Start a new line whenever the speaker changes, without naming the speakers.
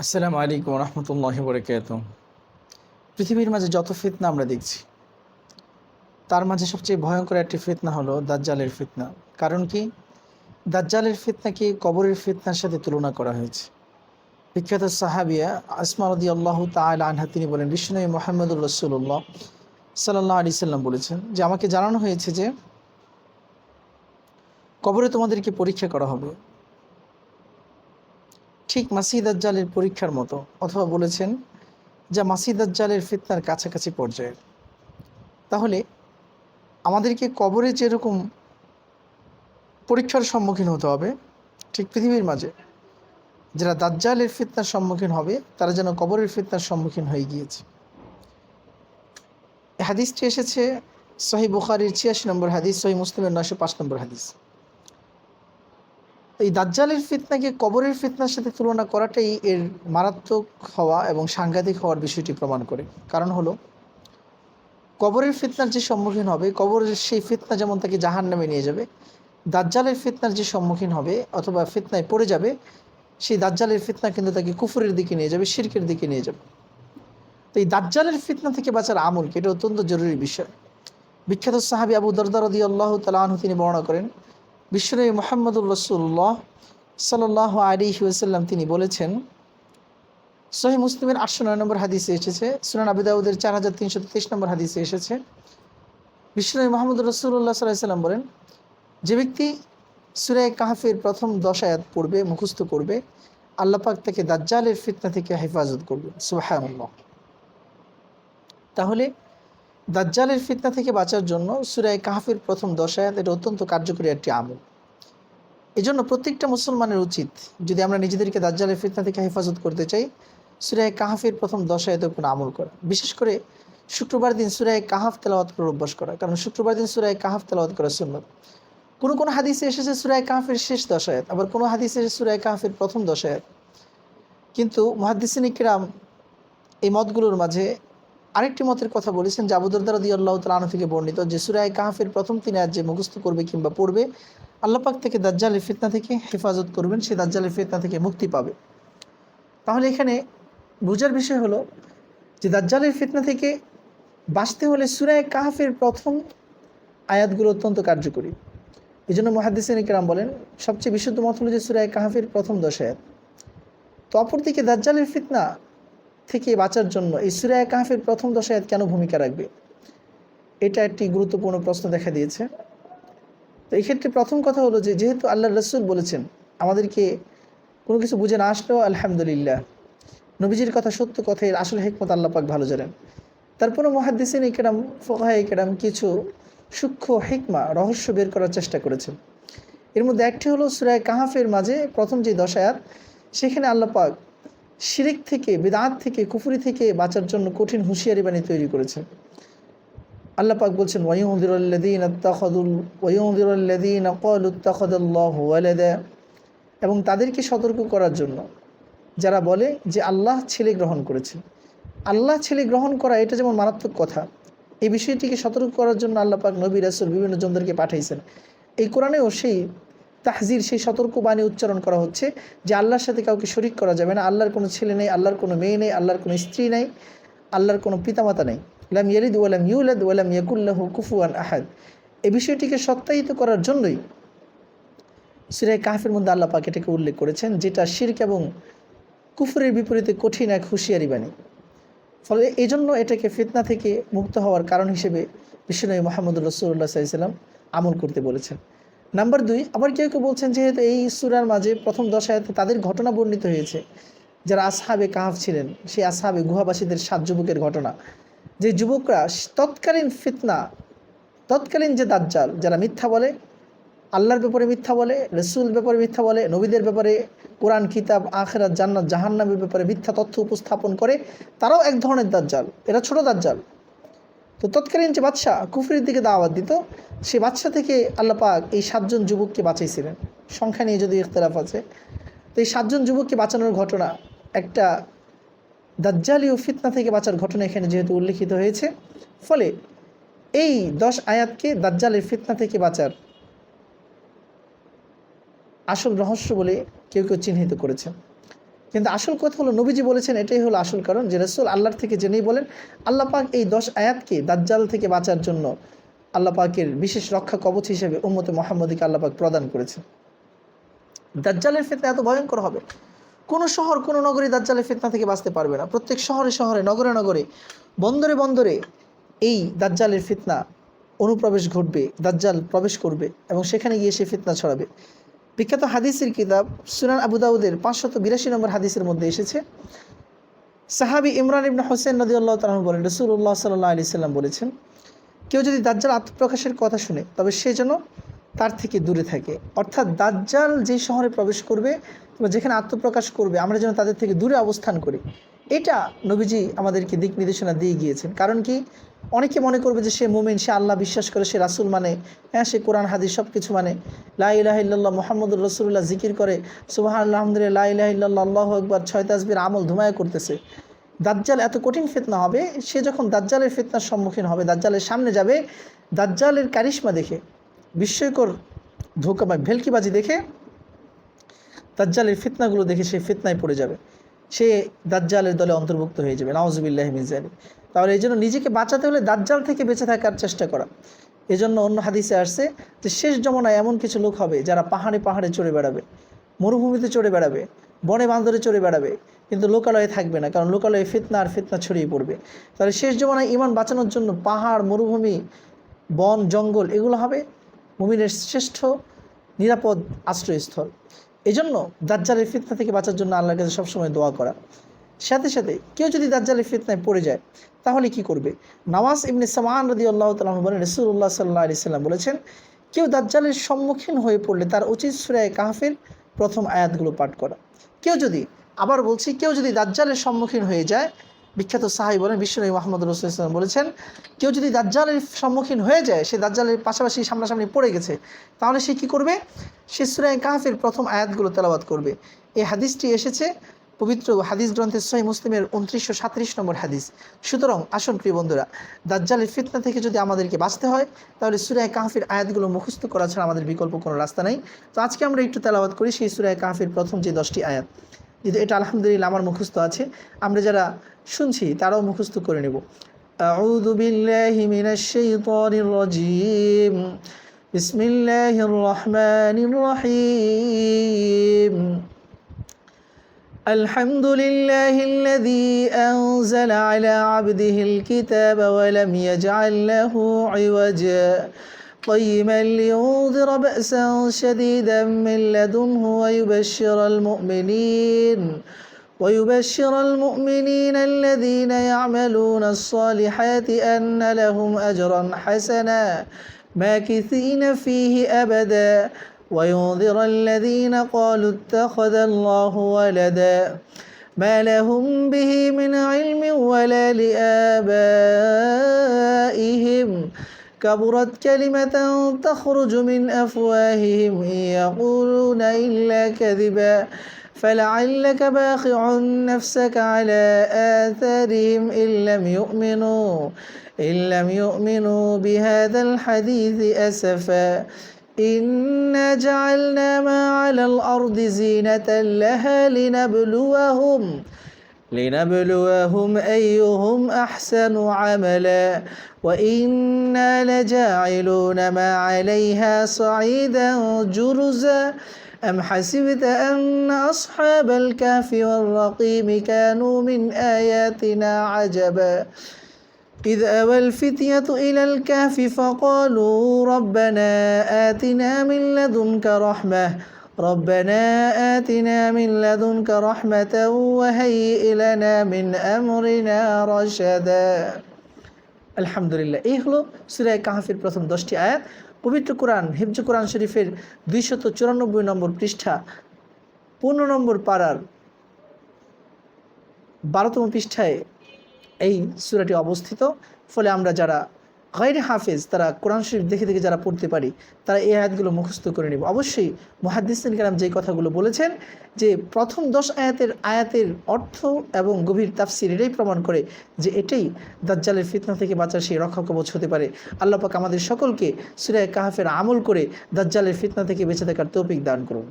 আসসালামু আলাইকুম রহমতুল্লাহি বরকাতুহু। পৃথিবীর মাঝে যত ফিতনা আমরা দেখছি, তার মাঝে সবচেয়ে ভয়ঙ্কর একটি ফিতনা হলো দাজ্জালের ফিতনা। কারণ কি? দাজ্জালের ফিতনাকে কবরের ফিতনার সাথে তুলনা করা হয়েছে। বিখ্যাত সাহাবিয়া আসমা রাদিয়াল্লাহু তাআলা আনহা তিনি বলেন, বিশ্বনবী মুহাম্মদুর রাসূলুল্লাহ সাল্লাল্লাহু আলাইহি সাল্লাম বলেছেন যে, আমাকে জানানো হয়েছে যে কবরে তোমাদেরকে পরীক্ষা করা হবে, ঠিক মাসিহ দাজ্জালের পরীক্ষার মতো, অথবা বলেছেন যা মাসিহ দাজ্জালের ফিতনার কাছাকাছি পর্যায়ের। তাহলে আমাদেরকে কবরে যেরকম পরীক্ষার সম্মুখীন হতে হবে, ঠিক পৃথিবীর মাঝে যারা দাজ্জালের ফিতনার সম্মুখীন হবে তারা যেন কবরের ফিতনার সম্মুখীন হয়ে গিয়েছে। এই হাদিসটি এসেছে সহিহ বুখারীর ৮৬ নম্বর হাদিস, সহিহ মুসলিমের ৯০৫ নম্বর হাদিস। এই দাজ্জালের ফিতনাকে কবরের ফিতনার সাথে তুলনা করাটাই এর মারাত্মক হওয়া এবং সাংঘাতিক হওয়ার বিষয়টি প্রমাণ করে। কারণ হলো, কবরের ফিতনার যে সম্মুখীন হবে, কবরের সেই ফিতনা যেমন তাকে জাহান্নামে নিয়ে যাবে, দাজ্জালের ফিতনার যে সম্মুখীন হবে অথবা ফিতনায় পড়ে যাবে, সেই দাজ্জালের ফিতনা কিন্তু তাকে কুফরের দিকে নিয়ে যাবে, শিরকের দিকে নিয়ে যাবে। তো এই দাজ্জালের ফিতনা থেকে বাঁচার আমল কি, এটা অত্যন্ত জরুরি বিষয়। বিখ্যাত সাহাবী আবু দারদা রাদিয়াল্লাহু তাআলা আনহু তিনি বর্ণনা করেন, বিশ্বনবী মুহাম্মদুর রাসূলুল্লাহ সাল্লাল্লাহু আলাইহি ওয়াসাল্লাম তিনি বলেছেন, সহিহ মুসলিমের ৮০৯ নম্বর হাদিসে এসেছে, সুনান আবু দাউদের ৪৩২৩ নম্বর হাদিসে এসেছে, বিশ্বনবী মুহাম্মদুর রাসূলুল্লাহ সাল্লাল্লাহু আলাইহি ওয়াসাল্লাম বলেন, যে ব্যক্তি সূরা কাহফের প্রথম ১০ আয়াত পড়বে, মুখস্থ করবে, আল্লাহ পাক তাকে দাজ্জালের ফিতনা থেকে হেফাজত করবে। সুবহানাল্লাহ। তাহলে দাজ্জালের ফিতনা থেকে বাঁচার জন্য সূরা কাহফের প্রথম ১০ আয়াত এটা অত্যন্ত কার্যকরী একটি আমল। এজন্য প্রত্যেকটা মুসলমানের উচিত, যদি আমরা নিজেদেরকে দাজ্জালের ফিতনা থেকে হেফাজত করতে চাই, সূরা কাহফের প্রথম ১০ আয়াতের উপর আমল করা। বিশেষ করে শুক্রবার দিন সূরা কাহফ তেলাওয়াত করার অভ্যাস করা, কারণ শুক্রবার দিন সূরা কাহফ তেলাওয়াত করা সুন্নাত। কোনো হাদিসে এসেছে সূরা কাহফের শেষ ১০ আয়াত, আবার কোনো হাদিসে এসেছে সূরা কাহফের প্রথম ১০ আয়াত। কিন্তু মুহাদ্দিসিনে কিরাম এই মতগুলোর মাঝে আরেকটি মতের কথা বলেছেন, যে আবু দারদা রাদিয়াল্লাহু তাআলা আনহু থেকে বর্ণিত, যে সূরা কাহফের প্রথম ৩ আয়াত যে মুখস্থ করবে কিংবা পড়বে, আল্লাহ পাক থেকে দাজ্জালের ফিতনা থেকে হেফাজত করবেন, সে দাজ্জালের ফিতনা থেকে মুক্তি পাবে। তাহলে এখানে বোঝার বিষয় হলো যে দাজ্জালের ফিতনা থেকে বাঁচতে হলে সূরা কাহফের প্রথম আয়াতগুলো অত্যন্ত কার্যকরী। এই জন্য মুহাদ্দিসিনে কিরাম বলেন, সবচেয়ে বিশুদ্ধ মত হলো যে সূরা কাহফের প্রথম ১০ আয়াত। তো অপরদিকে দাজ্জালের ফিতনা থেকে বাঁচার জন্য এই সূরা কাহফের প্রথম ১০ আয়াত কেন ভূমিকা রাখবে, এটা একটি গুরুত্বপূর্ণ প্রশ্ন দেখা দিয়েছে। তো এই ক্ষেত্রে প্রথম কথা হলো যে, যেহেতু আল্লাহর রাসূল বলেছেন আমাদেরকে কোনো কিছু বুঝে না আসলেও আলহামদুলিল্লাহ, নবীজির কথা সত্য কথা, এর আসল হিকমত আল্লাহ পাক ভালো জানেন। তারপরে মুহাদ্দিসিনে কিরাম, ফুকাহায়ে কিরাম কিছু সূক্ষ্ম হিকমা, রহস্য বের করার চেষ্টা করেছেন। এর মধ্যে একটি হলো সূরা কাহফের মাঝে প্রথম যে ১০ আয়াত, সেখানে আল্লাহ পাক শিরিক থেকে, বিদআত থেকে, কুফরি থেকে বাঁচার জন্য কঠিন হুঁশিয়ারি বাণী তৈরি করেছেন। আল্লাহ পাক বলছেন, ওয়ায়ুনযিরুল্লাযীনা ক্বালু ইত্তাখাযাল্লাহু ওয়ালাদা, এবং তাদেরকে সতর্ক করার জন্য যারা বলে যে আল্লাহ ছেলে গ্রহণ করেছেন। আল্লাহ ছেলে গ্রহণ করা এটা যেমন মারাত্মক কথা, এই বিষয়টিকে সতর্ক করার জন্য আল্লাহ পাক নবী রাসূল বিভিন্ন জনদেরকে পাঠাইছেন। এই কোরআনেও সেই তাহজির, সেই সতর্ক বাণী উচ্চারণ করা হচ্ছে যে আল্লাহর সাথে কাউকে শরীক করা যাবে না। আল্লাহর কোনো ছেলে নেই, আল্লাহর কোনো মেয়ে নেই, আল্লাহর কোনো স্ত্রী নেই, আল্লাহর কোনো পিতামাতা নেই। লাম ইয়ালিদ ওয়া লাম ইউলাদ ওয়া লাম ইয়াকুল লাহু কুফুয়ান আহাদ। এই বিষয়টিকে সত্যায়িত করার জন্যই সূরা কাহফের মধ্যে আল্লাহ পাক এটাকে উল্লেখ করেছেন, যেটা শিরক এবং কুফরের বিপরীতে কঠিন এক হুঁশিয়ারি বাণী। ফলে এই জন্য এটাকে ফিতনা থেকে মুক্ত হওয়ার কারণ হিসেবে বিশ্বনবী মুহাম্মদুর রাসূলুল্লাহ সাল্লাল্লাহু আলাইহি ওয়াসাল্লাম আমল করতে বলেছেন। নাম্বার ২, আবার কেউ কেউ বলছেন যেহেতু এই সূরার মাঝে প্রথম ১০ আয়াতে তাদের ঘটনা বর্ণিত হয়েছে যারা আসহাবে কাহফ ছিলেন, সেই আসহাবে গুহাবাসীদের ৭ যুবকের ঘটনা, যে যুবকরা তৎকালীন ফিতনা, তৎকালীন যে দাজ্জাল, যারা মিথ্যা বলে, আল্লাহর ব্যাপারে মিথ্যা বলে, রাসূল ব্যাপারে মিথ্যা বলে, নবীদের ব্যাপারে, কোরআন, কিতাব, আখিরাত, জান্নাত, জাহান্নামের ব্যাপারে মিথ্যা তথ্য উপস্থাপন করে, তারাও এক ধরনের দাজ্জাল, এরা ছোট দাজ্জাল। তো তৎকালীন যে বাদশাহ কুফরির দিকে দাওয়াত দিত, সেই বাদশাহ থেকে আল্লাহ পাক এই ৭ জন যুবককে বাঁচাইছিলেন। সংখ্যা নিয়ে যদি ইখতিলাফ আছে, তো এই ৭ জন যুবককে বাঁচানোর ঘটনা একটা দাজ্জালীয় ফিতনা থেকে বাঁচার ঘটনা এখানে যেহেতু উল্লেখিত হয়েছে, ফলে এই ১০ আয়াতকে দাজ্জালের ফিতনা থেকে বাঁচার আসল রহস্য বলে কেউ কেউ চিহ্নিত করেছেন। কিন্তু আসল কথা হলো নবীজি বলেছেন, এটাই হলো আসল কারণ যে রাসূল আল্লাহর থেকে জেনেই বলেন, আল্লাহ পাক এই 10 আয়াতকে দাজ্জাল থেকে বাঁচার জন্য আল্লাহ পাকের বিশেষ রক্ষা কবচ হিসেবে উম্মতে মুহাম্মদীকে আল্লাহ পাক প্রদান করেছেন। দাজ্জালের ফিতনা এত ভয়ঙ্কর হবে, কোনো শহর কোনো নগরী দাজ্জালের ফিতনা থেকে বাঁচতে পারবে না। প্রত্যেক শহরে শহরে, নগরে নগরে, বন্দরে বন্দরে এই দাজ্জালের ফিতনা অনুপ্রবেশ ঘটবে, দাজ্জাল প্রবেশ করবে এবং সেখানে গিয়ে সে ফিতনা ছড়াবে। বিখ্যাত হাদিসের কিতাব সুনান আবু দাউদের 582 নম্বর হাদিসের মধ্যে এসেছে, সাহাবী ইমরান ইবনে হোসেন রাদিয়াল্লাহু তাআলা বলেন, রাসূলুল্লাহ সাল্লাল্লাহু আলাইহি সাল্লাম বলেছেন, কেউ যদি দাজ্জাল আত্মপ্রকাশের কথা শুনে তবে সে যেন তার থেকে দূরে থাকে। অর্থাৎ দাজ্জাল যে শহরে প্রবেশ করবে বা যেখানে আত্মপ্রকাশ করবে আমরা যেন তাদের থেকে দূরে অবস্থান করি। এটা নবীজি আমাদেরকে দিক নির্দেশনা দিয়ে গিয়েছেন। কারণ কি, অনেকে মনে করবে যে সে মুমিন, সে আল্লাহ বিশ্বাস করে, সে রাসূল মানে, হ্যাঁ সে কোরআন হাদিস সব কিছু মানে, লা ইলাহা ইল্লাল্লাহ মুহাম্মাদুর রাসূলুল্লাহ জিকির করে, সুবহানাল্লাহ আলহামদুলিল্লাহ লা ইলাহা ইল্লাল্লাহ আল্লাহু আকবার 6 তাসবির আমল ধুমায়া করতেছে। দাজ্জাল এত কঠিন ফিতনা হবে, সে যখন দাজ্জালের ফিতনার সম্মুখীন হবে, দাজ্জালের সামনে যাবে, দাজ্জালের কারিশমা দেখে, বিস্ময়কর ধোঁকা বা ভেলকিবাজি দেখে, দাজ্জালের ফিতনাগুলো দেখে সে ফিতনায় পড়ে যাবে, সে দাজ্জালের দলে অন্তর্ভুক্ত হয়ে যাবে, নাউজুবিল্লাহি মিন যালিক। তাহলে এই জন্য নিজেকে বাঁচাতে হলে দাজ্জাল থেকে বেঁচে থাকার চেষ্টা করা। এজন্য অন্য হাদিসে আসছে যে শেষ জমানায় এমন কিছু লোক হবে যারা পাহাড়ে পাহাড়ে চড়ে বেড়াবে, মরুভূমিতে চড়ে বেড়াবে, বনে বান্দরে চড়ে বেড়াবে, কিন্তু লোকালয়ে থাকবে না, কারণ লোকালয়ে ফিতনা আর ফিতনা ছড়িয়ে পড়বে। তাহলে শেষ জমানায় ঈমান বাঁচানোর জন্য পাহাড়, মরুভূমি, বন, জঙ্গল এগুলো হবে মুমিনের শ্রেষ্ঠ নিরাপদ আশ্রয়স্থল। এজন্য দাজ্জালের ফিতনা থেকে বাঁচার জন্য আল্লাহর কাছে সবসময় দোয়া করা। সাথে সাথে কেউ যদি দাজ্জালের ফিতনায় পড়ে যায় তাহলে কি করবে? নওয়াজ ইবনে সামআন রাদিয়াল্লাহু তাআলা বলেন, রাসূলুল্লাহ সাল্লাল্লাহু আলাইহি সাল্লাম বলেছেন, কেউ দাজ্জালের সম্মুখীন হয়ে পড়লে তার উচিত সূরা কাহফের প্রথম আয়াতগুলো পাঠ করা। কেউ যদি দাজ্জালের সম্মুখীন হয়ে যায়, বিখ্যাত সাহাবী বলেন, বিশ্বনবী মুহাম্মদ রাসূলুল্লাহ সাল্লাল্লাহু আলাইহি ওয়াসাল্লাম বলেছেন, কেউ যদি দাজ্জালের সম্মুখীন হয়ে যায়, সে দাজ্জালের পাশাপাশি সামনাসামনি পড়ে গেছে, তাহলে সে কি করবে? সে সূরা কাহফের প্রথম আয়াতগুলো তেলাওয়াত করবে। এই হাদিসটি এসেছে পবিত্র হাদিস গ্রন্থের সহিহ মুসলিমের 2937 নম্বর হাদিস। সুতরাং আসুন প্রিয় বন্ধুরা, দাজ্জালের ফিতনা থেকে যদি আমাদেরকে বাঁচতে হয় তাহলে সূরা কাহফের আয়াতগুলো মুখস্থ করা ছাড়া আমাদের বিকল্প কোনো রাস্তা নেই। তো আজকে আমরা একটু তেলাওয়াত করি সেই সূরা কাহফের প্রথম যে 10টি আয়াত। কিন্তু এটা আলহামদুলিল্লাহ আমার মুখস্থ আছে, আমরা যারা শুনছি তারাও মুখস্থ করে নেব। আউযু বিল্লাহি মিনাশ শাইতানির রাজীম, বিসমিল্লাহির রহমানির রহিম। الحمد لله الذي أنزل على عبده الكتاب ولم يجعل له عوجا قيما لينذر بأسا شديدا من لدنه ويبشر المؤمنين الذين يعملون الصالحات أن لهم أجرا حسنا ماكثين فيه أبدا وينذر الذين قالوا اتخذ الله ولدا ما لهم به من علم ولا لآبائهم كبرت كلمة تخرج من أفواههم إن يقولون إلا كذبا فلعلك باخع نفسك على آثارهم إن لم يؤمنوا بهذا الحديث أسفا إنا جعلنا ما على الأرض زينة لها لنبلوهم أيهم أحسن عملا وإنا لجاعلون ما عليها صعيدا جرزا أم حسبت أن أصحاب الكهف والرقيم كانوا من آياتنا عجبا إذ أوى الفتية إلى الكهف فقالوا ربنا آتنا من لدنك رحمة وهيئ لنا من أمرنا رشدا। আলহামদুলিল্লাহ, এই হলো সূরা কাহফের প্রথম 10টি আয়াত। পবিত্র কোরআন, হিফজ কোরআন শরীফের 294 নম্বর পৃষ্ঠা, 15 নম্বর পারার 12তম পৃষ্ঠায় এই সূরাটি অবস্থিত। ফলে আমরা যারা গায়রে হাফেজ, তারা কোরআন শরীফ দেখে দেখে যারা পড়তে পারি, তারা এই আয়াতগুলো মুখস্থ করে নেব। অবশ্যই মুহাদ্দিসিন কেরাম যেই কথাগুলো বলেছেন যে প্রথম 10 আয়াতের অর্থ এবং গভীর তাফসীর এটাই প্রমাণ করে যে এটাই দাজ্জালের ফিতনা থেকে বাঁচার সেই রক্ষা কবচ হতে পারে। আল্লাহ পাক আমাদের সকলকে সূরা কাহফের আমল করে দাজ্জালের ফিতনা থেকে বেঁচে থাকার তৌফিক দান করুন।